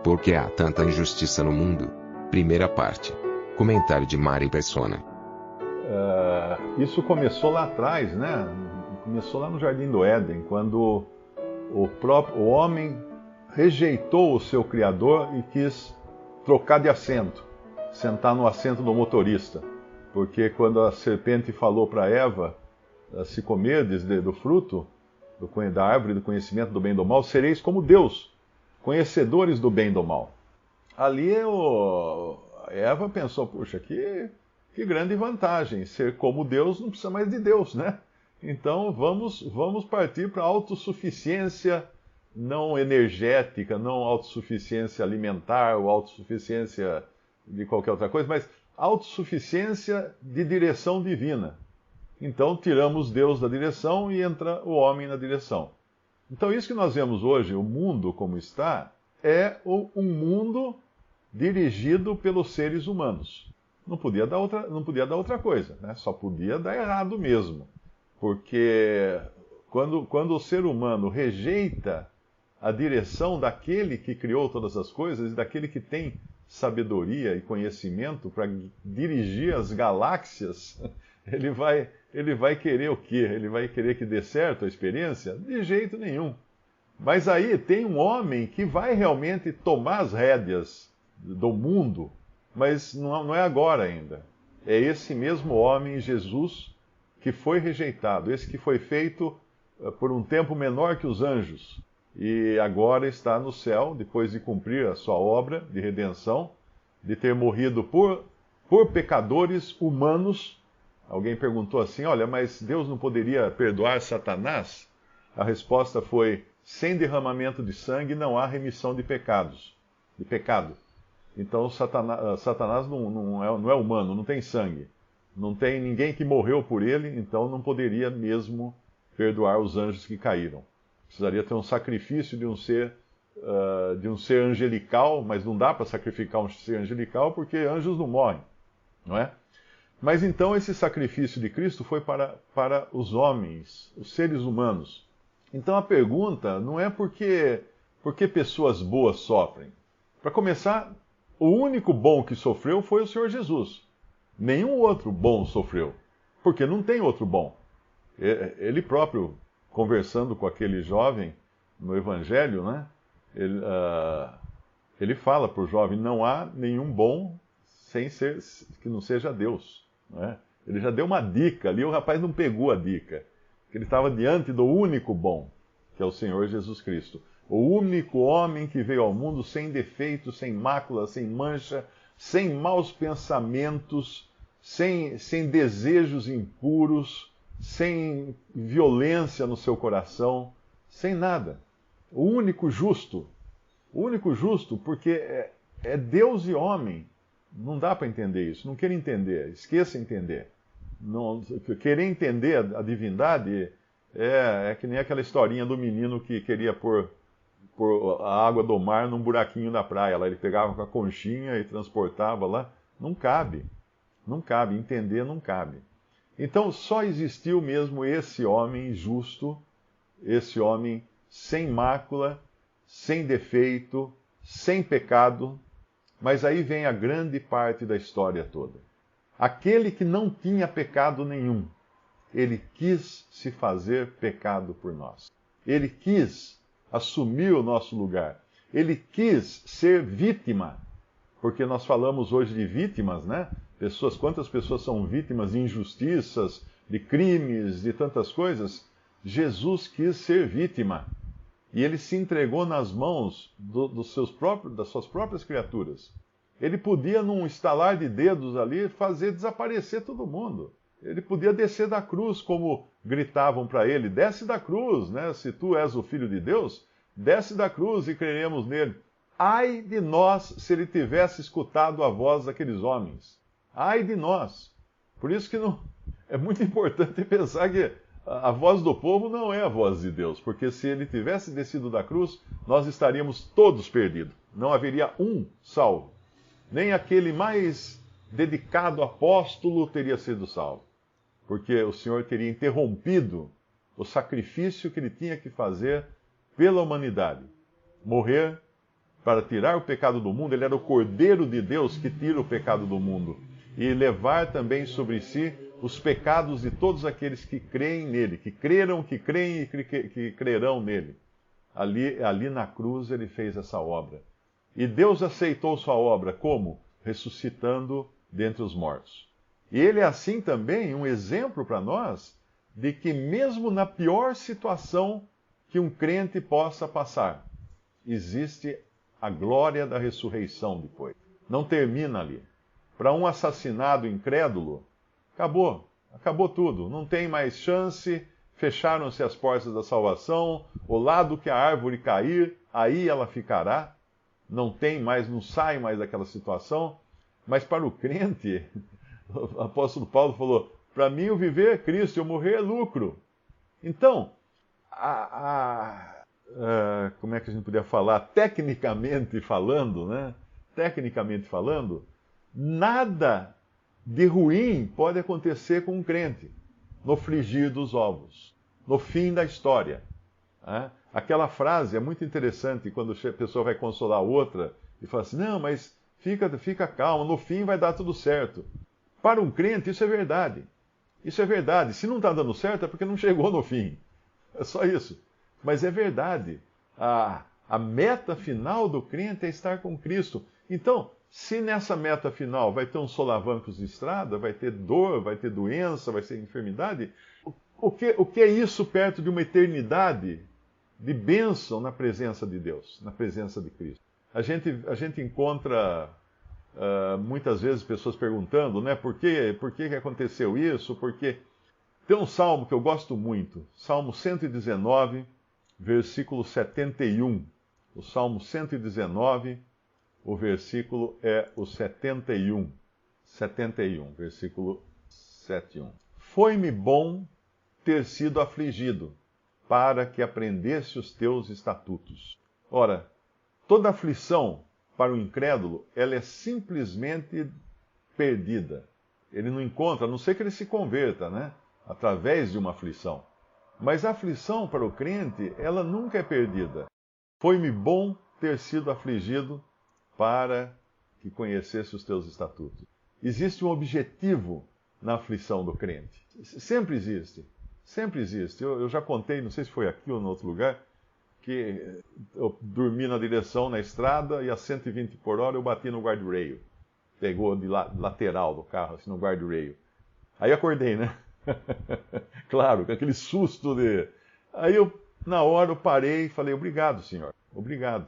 Por que há tanta injustiça no mundo? Primeira parte. Comentário de Mari Persona. Isso começou lá atrás, né? Começou lá no Jardim do Éden, quando o homem rejeitou o seu Criador e quis trocar de assento, sentar no assento do motorista. Porque quando a serpente falou para Eva, se comerdes do fruto, da árvore do conhecimento do bem e do mal, sereis como Deus, conhecedores do bem e do mal. Ali Eva pensou, puxa, que grande vantagem, ser como Deus não precisa mais de Deus, né? Então vamos partir para a autossuficiência não energética, não autossuficiência alimentar ou autossuficiência de qualquer outra coisa, mas autossuficiência de direção divina. Então tiramos Deus da direção e entra o homem na direção. Então isso que nós vemos hoje, o mundo como está, é um mundo dirigido pelos seres humanos. Não podia dar outra coisa, né? Só podia dar errado mesmo. Porque quando o ser humano rejeita a direção daquele que criou todas as coisas, daquele que tem sabedoria e conhecimento para dirigir as galáxias, ele vai querer o quê? Ele vai querer que dê certo a experiência? De jeito nenhum. Mas aí tem um homem que vai realmente tomar as rédeas do mundo, mas não é agora ainda. É esse mesmo homem, Jesus, que foi rejeitado, esse que foi feito por um tempo menor que os anjos, e agora está no céu, depois de cumprir a sua obra de redenção, de ter morrido por pecadores humanos. Alguém perguntou assim, olha, mas Deus não poderia perdoar Satanás? A resposta foi, sem derramamento de sangue não há remissão de pecado. Então Satanás não é humano, não tem sangue. Não tem ninguém que morreu por ele, então não poderia mesmo perdoar os anjos que caíram. Precisaria ter um sacrifício de um ser angelical, mas não dá para sacrificar um ser angelical porque anjos não morrem, não é? Mas então esse sacrifício de Cristo foi para os homens, os seres humanos. Então a pergunta não é por que pessoas boas sofrem. Para começar, o único bom que sofreu foi o Senhor Jesus. Nenhum outro bom sofreu, porque não tem outro bom. Ele próprio, conversando com aquele jovem no Evangelho, né? Ele fala para o jovem, não há nenhum bom que não seja Deus. Né? Ele já deu uma dica ali, o rapaz não pegou a dica. Ele estava diante do único bom, que é o Senhor Jesus Cristo. O único homem que veio ao mundo sem defeito, sem mácula, sem mancha, sem maus pensamentos, sem desejos impuros, sem violência no seu coração, sem nada. O único justo porque é Deus e homem. Não dá para entender isso, não queira entender, esqueça entender. Querer entender a divindade é que nem aquela historinha do menino que queria pôr a água do mar num buraquinho da praia. Lá ele pegava com a conchinha e transportava lá. Não cabe, entender não cabe. Então só existiu mesmo esse homem justo, esse homem sem mácula, sem defeito, sem pecado. Mas aí vem a grande parte da história toda. Aquele que não tinha pecado nenhum, ele quis se fazer pecado por nós. Ele quis assumir o nosso lugar. Ele quis ser vítima. Porque nós falamos hoje de vítimas, né? Quantas pessoas são vítimas de injustiças, de crimes, de tantas coisas? Jesus quis ser vítima. E ele se entregou nas mãos das suas próprias criaturas. Ele podia, num estalar de dedos ali, fazer desaparecer todo mundo. Ele podia descer da cruz, como gritavam para ele, desce da cruz, né? Se tu és o Filho de Deus, desce da cruz e creremos nele. Ai de nós se ele tivesse escutado a voz daqueles homens. Ai de nós. Por isso que é muito importante pensar que a voz do povo não é a voz de Deus, porque se ele tivesse descido da cruz, nós estaríamos todos perdidos. Não haveria um salvo. Nem aquele mais dedicado apóstolo teria sido salvo. Porque o Senhor teria interrompido o sacrifício que ele tinha que fazer pela humanidade. Morrer para tirar o pecado do mundo. Ele era o Cordeiro de Deus que tira o pecado do mundo. E levar também sobre si os pecados de todos aqueles que creem nele, que creram, que creem e que crerão nele. Ali na cruz ele fez essa obra. E Deus aceitou sua obra como? Ressuscitando dentre os mortos. E ele é assim também um exemplo para nós de que mesmo na pior situação que um crente possa passar, existe a glória da ressurreição depois. Não termina ali. Para um assassinado incrédulo, acabou tudo. Não tem mais chance, fecharam-se as portas da salvação, o lado que a árvore cair, aí ela ficará. Não sai mais daquela situação. Mas para o crente, o apóstolo Paulo falou, para mim o viver é Cristo, eu morrer é lucro. Então, como é que a gente podia falar? Tecnicamente falando, né? Tecnicamente falando, nada de ruim pode acontecer com um crente no frigir dos ovos, no fim da história. Né? Aquela frase é muito interessante quando a pessoa vai consolar outra e fala assim, não, mas fica calma, no fim vai dar tudo certo. Para um crente isso é verdade. Isso é verdade. Se não está dando certo é porque não chegou no fim. É só isso. Mas é verdade. A meta final do crente é estar com Cristo. Então, se nessa meta final vai ter uns solavancos de estrada, vai ter dor, vai ter doença, vai ter enfermidade, o que é isso perto de uma eternidade de bênção na presença de Deus, na presença de Cristo? A gente encontra muitas vezes pessoas perguntando, né, por que aconteceu isso? Porque tem um salmo que eu gosto muito, Salmo 119, versículo 71. O Salmo 119, o versículo é o 71. 71, versículo 71. Foi-me bom ter sido afligido, para que aprendesse os teus estatutos. Ora, toda aflição para o incrédulo, ela é simplesmente perdida. Ele não encontra, a não ser que ele se converta, né? Através de uma aflição. Mas a aflição para o crente, ela nunca é perdida. Foi-me bom ter sido afligido para que conhecesse os teus estatutos. Existe um objetivo na aflição do crente. Sempre existe. Sempre existe. Eu já contei, não sei se foi aqui ou em outro lugar, que eu dormi na direção, na estrada, e a 120 por hora eu bati no guardrail. Pegou de lateral do carro, assim, no guardrail. Aí acordei, né? Claro, com aquele susto de... Aí na hora eu parei e falei, obrigado, senhor. Obrigado.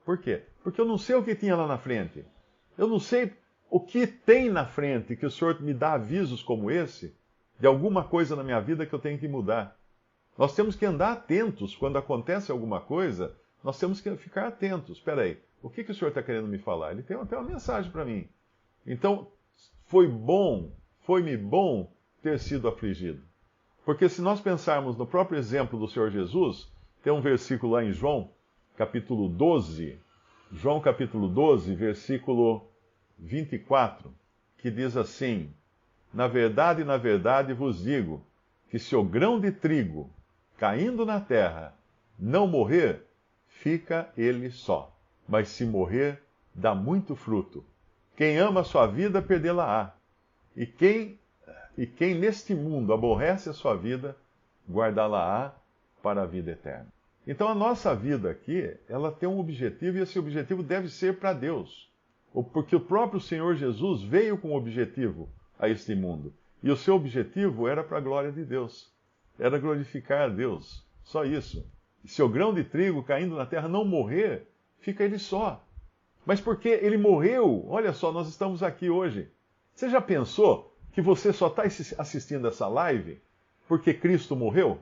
Por quê? Porque eu não sei o que tinha lá na frente. Eu não sei o que tem na frente que o senhor me dá avisos como esse, de alguma coisa na minha vida que eu tenho que mudar. Nós temos que andar atentos. Quando acontece alguma coisa, nós temos que ficar atentos. Espera aí, o que o senhor está querendo me falar? Ele tem até uma mensagem para mim. Então, foi-me bom ter sido afligido. Porque se nós pensarmos no próprio exemplo do Senhor Jesus, tem um versículo lá em João, capítulo 12, João capítulo 12, versículo 24, que diz assim, na verdade vos digo, que se o grão de trigo caindo na terra não morrer, fica ele só. Mas se morrer, dá muito fruto. Quem ama a sua vida, perdê-la-á. E quem neste mundo aborrece a sua vida, guardá-la-á para a vida eterna. Então a nossa vida aqui, ela tem um objetivo, e esse objetivo deve ser para Deus. Porque o próprio Senhor Jesus veio com um objetivo a este mundo. E o seu objetivo era para a glória de Deus. Era glorificar a Deus. Só isso. E se o grão de trigo caindo na terra não morrer, fica ele só. Mas porque ele morreu, olha só, nós estamos aqui hoje. Você já pensou que você só está assistindo essa live porque Cristo morreu?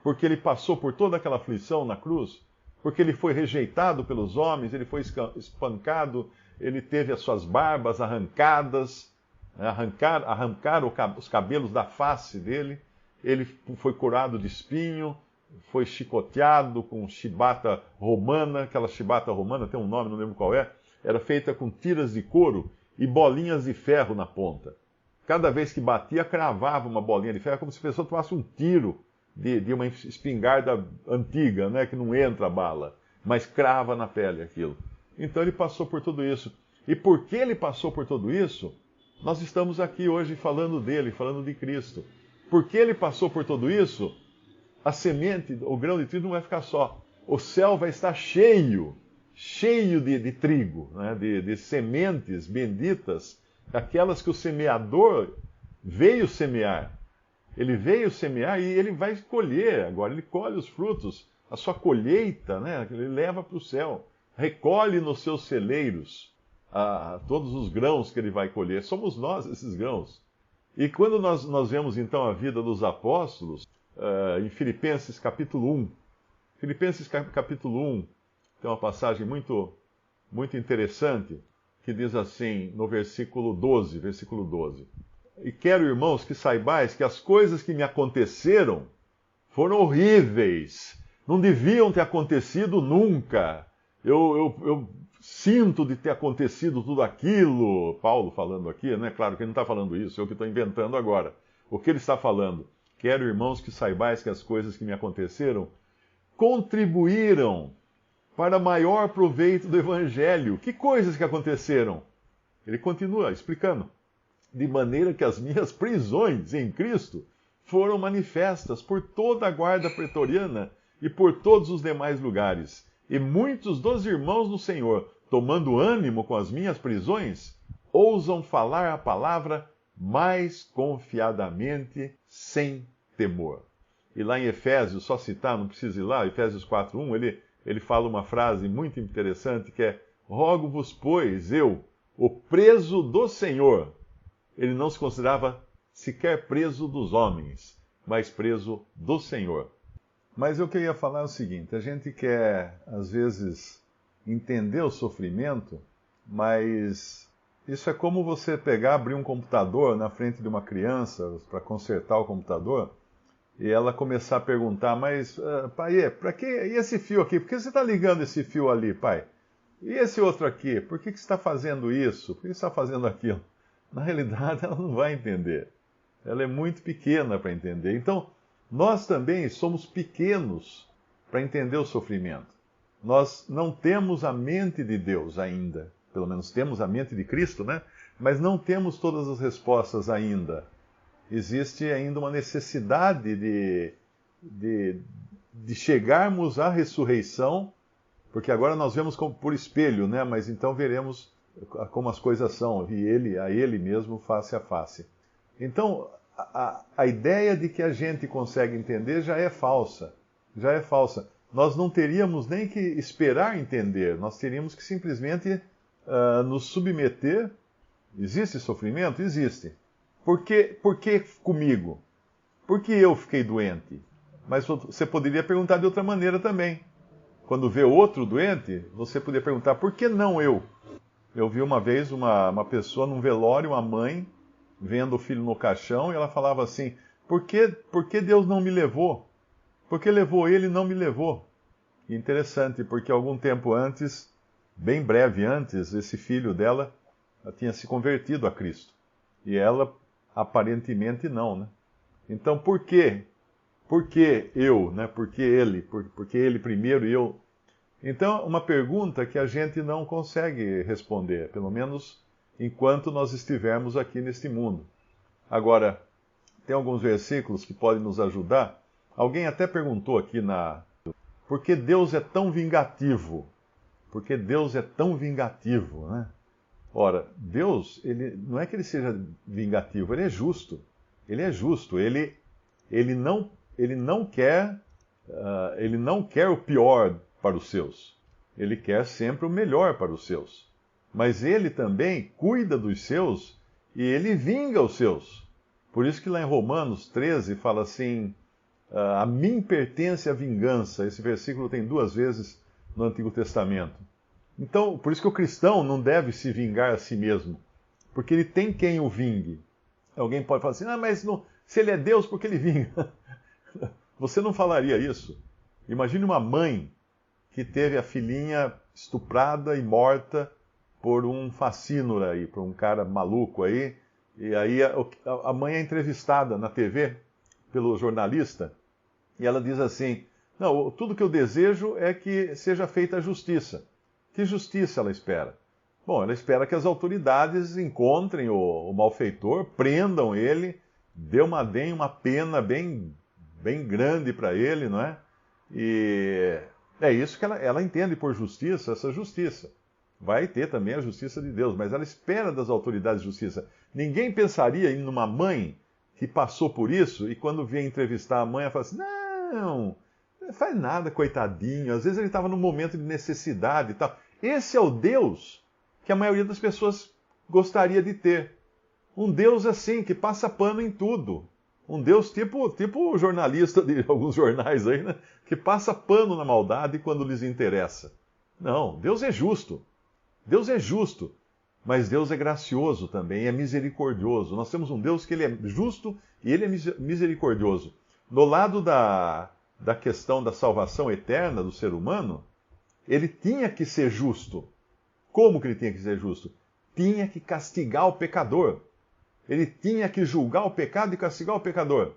Porque ele passou por toda aquela aflição na cruz? Porque ele foi rejeitado pelos homens, ele foi espancado, ele teve as suas barbas arrancadas, arrancaram os cabelos da face dele, ele foi curado de espinho, foi chicoteado com chibata romana, aquela chibata romana tem um nome, não lembro qual é, era feita com tiras de couro e bolinhas de ferro na ponta. Cada vez que batia, cravava uma bolinha de ferro, como se a pessoa tomasse um tiro de uma espingarda antiga, né, que não entra a bala, mas crava na pele aquilo. Então ele passou por tudo isso. E porque ele passou por tudo isso, nós estamos aqui hoje falando dele, falando de Cristo. Porque ele passou por tudo isso, a semente, o grão de trigo não vai ficar só. O céu vai estar cheio de trigo, né? de sementes benditas, aquelas que o semeador veio semear. Ele veio semear e ele vai colher agora, ele colhe os frutos, a sua colheita, né? Ele leva para o céu, recolhe nos seus celeiros todos os grãos que ele vai colher. Somos nós esses grãos. E quando nós vemos então a vida dos apóstolos, em Filipenses capítulo 1, Filipenses capítulo 1, tem uma passagem muito, muito interessante, que diz assim, no versículo 12, E quero, irmãos, que saibais que as coisas que me aconteceram foram horríveis, não deviam ter acontecido nunca. Eu sinto de ter acontecido tudo aquilo, Paulo falando aqui, né? Claro que ele não está falando isso, eu que estou inventando agora. O que ele está falando? Quero, irmãos, que saibais que as coisas que me aconteceram contribuíram para maior proveito do Evangelho. Que coisas que aconteceram? Ele continua explicando. De maneira que as minhas prisões em Cristo foram manifestas por toda a guarda pretoriana e por todos os demais lugares. E muitos dos irmãos no Senhor, tomando ânimo com as minhas prisões, ousam falar a palavra mais confiadamente, sem temor. E lá em Efésios, só citar, não precisa ir lá, Efésios 4:1, ele fala uma frase muito interessante que é: rogo-vos, pois, eu, o preso do Senhor. Ele não se considerava sequer preso dos homens, mas preso do Senhor. Mas o que eu ia falar é o seguinte: a gente quer, às vezes, entender o sofrimento, mas isso é como você pegar, abrir um computador na frente de uma criança para consertar o computador, e ela começar a perguntar: mas, pai, para que e esse fio aqui? Por que você está ligando esse fio ali, pai? E esse outro aqui? Por que você está fazendo isso? Por que você está fazendo aquilo? Na realidade, ela não vai entender. Ela é muito pequena para entender. Então, nós também somos pequenos para entender o sofrimento. Nós não temos a mente de Deus ainda. Pelo menos temos a mente de Cristo, né? Mas não temos todas as respostas ainda. Existe ainda uma necessidade de chegarmos à ressurreição, porque agora nós vemos como por espelho, né? Mas então veremos como as coisas são, a ele mesmo face a face. Então, a ideia de que a gente consegue entender já é falsa. Já é falsa. Nós não teríamos nem que esperar entender, nós teríamos que simplesmente nos submeter. Existe sofrimento? Existe. Por que comigo? Por que eu fiquei doente? Mas você poderia perguntar de outra maneira também. Quando vê outro doente, você poderia perguntar: por que não eu? Eu vi uma vez uma pessoa num velório, uma mãe, vendo o filho no caixão, e ela falava assim: por que Deus não me levou? Por que levou ele e não me levou? E interessante, porque algum tempo antes, bem breve antes, esse filho dela tinha se convertido a Cristo. E ela, aparentemente, não, né? Então, por quê? Por que eu, né? Por que ele? Por que ele primeiro e eu? Então, uma pergunta que a gente não consegue responder, pelo menos enquanto nós estivermos aqui neste mundo. Agora, tem alguns versículos que podem nos ajudar. Alguém até perguntou aqui por que Deus é tão vingativo? Por que Deus é tão vingativo, né? Ora, Deus, ele não é que ele seja vingativo, ele é justo. Ele é justo, ele não quer o pior para os seus. Ele quer sempre o melhor para os seus. Mas ele também cuida dos seus e ele vinga os seus. Por isso que lá em Romanos 13 fala assim: a mim pertence a vingança. Esse versículo tem 2 vezes no Antigo Testamento. Então, por isso que o cristão não deve se vingar a si mesmo, porque ele tem quem o vingue. Alguém pode falar assim: mas não, se ele é Deus, por que ele vinga? Você não falaria isso. Imagine uma mãe que teve a filhinha estuprada e morta por um facínora aí, por um cara maluco aí, e aí a mãe é entrevistada na TV pelo jornalista, e ela diz assim: não, tudo que eu desejo é que seja feita a justiça. Que justiça ela espera? Bom, ela espera que as autoridades encontrem o malfeitor, prendam ele, deem uma pena bem grande para ele, não é? E é isso que ela entende por justiça, essa justiça. Vai ter também a justiça de Deus, mas ela espera das autoridades de justiça. Ninguém pensaria em uma mãe que passou por isso e quando vem entrevistar a mãe, ela fala assim, não faz nada, coitadinho. Às vezes ele estava num momento de necessidade e tal. Esse é o Deus que a maioria das pessoas gostaria de ter. Um Deus assim, que passa pano em tudo. Um Deus tipo o jornalista de alguns jornais aí, né? Que passa pano na maldade quando lhes interessa. Não, Deus é justo. Deus é justo. Mas Deus é gracioso também, é misericordioso. Nós temos um Deus que ele é justo e ele é misericordioso. No lado da questão da salvação eterna do ser humano, ele tinha que ser justo. Como que ele tinha que ser justo? Tinha que castigar o pecador. Ele tinha que julgar o pecado e castigar o pecador.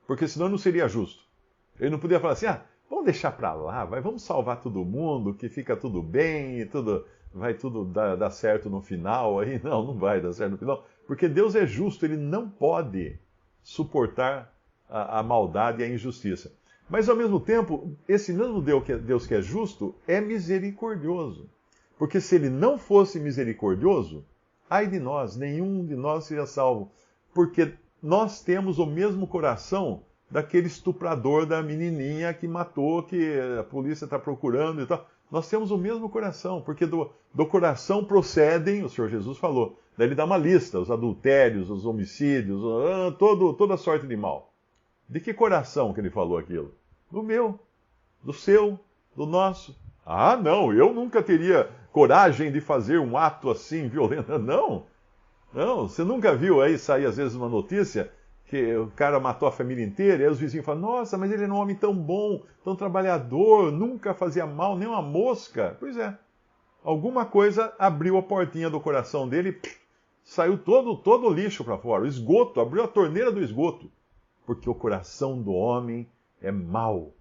Porque senão não seria justo. Ele não podia falar assim, vamos deixar para lá, vamos salvar todo mundo, que fica tudo bem, e vai tudo dar certo no final. Aí não vai dar certo no final. Porque Deus é justo, ele não pode suportar a maldade e a injustiça. Mas ao mesmo tempo, esse mesmo Deus que é justo é misericordioso. Porque se ele não fosse misericordioso, ai de nós, nenhum de nós seria salvo. Porque nós temos o mesmo coração daquele estuprador da menininha que matou, que a polícia está procurando e tal. Nós temos o mesmo coração, porque do coração procedem, o Senhor Jesus falou, daí ele dá uma lista, os adultérios, os homicídios, toda sorte de mal. De que coração que ele falou aquilo? Do meu, do seu, do nosso. Não, eu nunca teria coragem de fazer um ato assim violento. Não, você nunca viu aí sair às vezes uma notícia que o cara matou a família inteira, e aí os vizinhos falam, nossa, mas ele era um homem tão bom, tão trabalhador, nunca fazia mal, nem uma mosca. Pois é, alguma coisa abriu a portinha do coração dele e saiu todo o lixo para fora, o esgoto, abriu a torneira do esgoto. Porque o coração do homem é mau.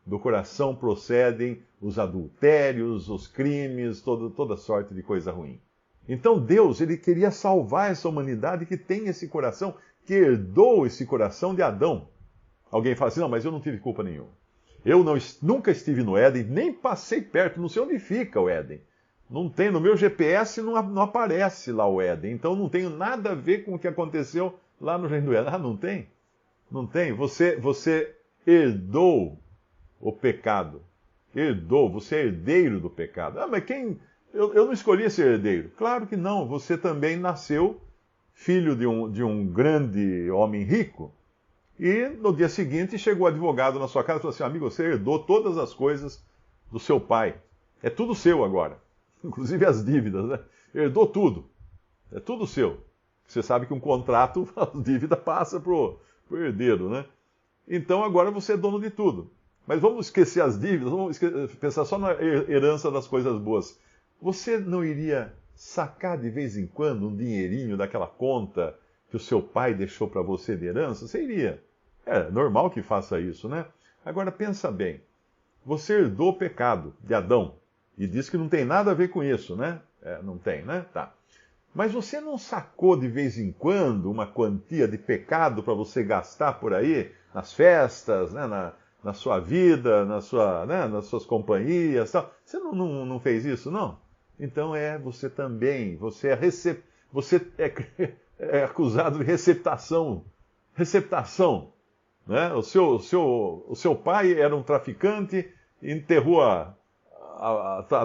Do coração procedem os adultérios, os crimes, toda sorte de coisa ruim. Então Deus, ele queria salvar essa humanidade que tem esse coração, que herdou esse coração de Adão. Alguém fala assim, não, mas eu não tive culpa nenhuma. Eu nunca estive no Éden, nem passei perto, não sei onde fica o Éden. Não tem, no meu GPS não aparece lá o Éden, então não tenho nada a ver com o que aconteceu lá no Jardim do Éden. Não tem? Não tem? Você herdou o pecado. Herdou, você é herdeiro do pecado. Mas eu não escolhi ser herdeiro. Claro que não, você também nasceu filho de um grande homem rico, e no dia seguinte chegou o advogado na sua casa e falou assim, amigo, você herdou todas as coisas do seu pai. É tudo seu agora. Inclusive as dívidas, né? Herdou tudo. É tudo seu. Você sabe que um contrato, a dívida passa pro herdeiro, né? Então agora você é dono de tudo. Mas vamos esquecer as dívidas, vamos pensar só na herança das coisas boas. Você não iria sacar de vez em quando um dinheirinho daquela conta que o seu pai deixou para você de herança? Você iria. É normal que faça isso, né? Agora pensa bem. Você herdou o pecado de Adão e diz que não tem nada a ver com isso, né? Não tem, né? Tá. Mas você não sacou de vez em quando uma quantia de pecado para você gastar por aí, nas festas, né? Na sua vida, nas suas companhias, tal. Você não fez isso, não? Então você também, você é acusado de receptação, né? O seu pai era um traficante, enterrou a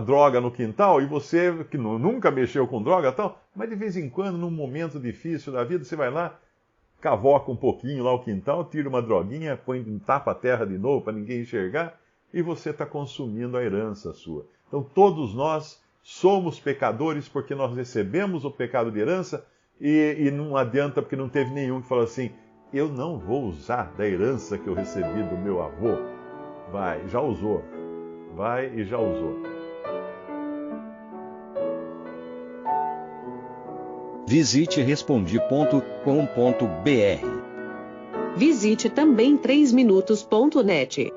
droga no quintal, e você, que nunca mexeu com droga e tal, mas de vez em quando, num momento difícil da vida, você vai lá, cavoca um pouquinho lá o quintal, tira uma droguinha, tapa a terra de novo para ninguém enxergar, e você está consumindo a herança sua. Então todos nós somos pecadores porque nós recebemos o pecado de herança, e não adianta porque não teve nenhum que falou assim, eu não vou usar da herança que eu recebi do meu avô. Vai, já usou. Vai e já usou. Visite Respondi.com.br. Visite também 3minutos.net.